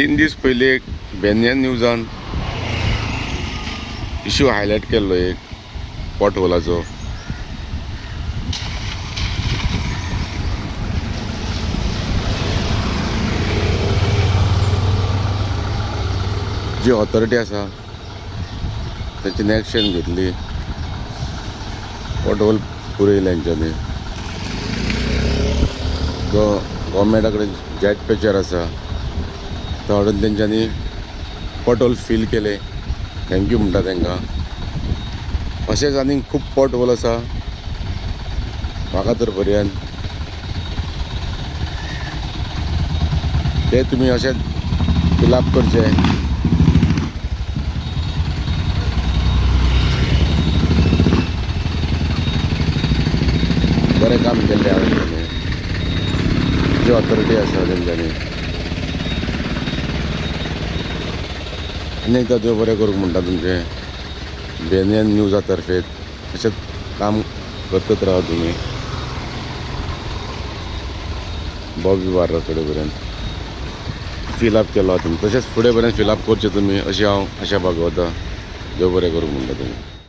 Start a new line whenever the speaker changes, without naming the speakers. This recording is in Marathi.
3 दीस पयलीं एक बेनियन न्यूजान इश्यू हायलायट केल्लो एक पॉट होलाचो. जी ऑथॉरिटी आसा तेंच्यानी एक्शन घेतली. पॉट होल पुरयले तेंच्यांनी. जो गव्हर्मेंटा कडेन जेट पेचर आसा तो हाडून तेंच्यांनी पॉट होल फील केले. थँक्यू म्हणटा तांकां. अशेंच आनीक खूब पॉट होल आसा म्हाका तर पर्यंत. ते तुमी अशेंच फिलअप करचे. बरें काम केल्लें हांवें तेंच्यांनी. जी ऑथॉरिटी आसा तेंच्यांनी आनी एकदां देव बरें करूंक म्हणटा तुमचें बेनियन न्यूजा तर्फे. अशेंच काम करतत रावा तुमी बॉबी बार्रा कडेन पर्यंत फिलअप केलो तुमी. तशेंच फुडें पर्यंत फिलअप करचें तुमी अशी हांव आशा भागवता. देव बरें करूंक म्हणटा तुमी.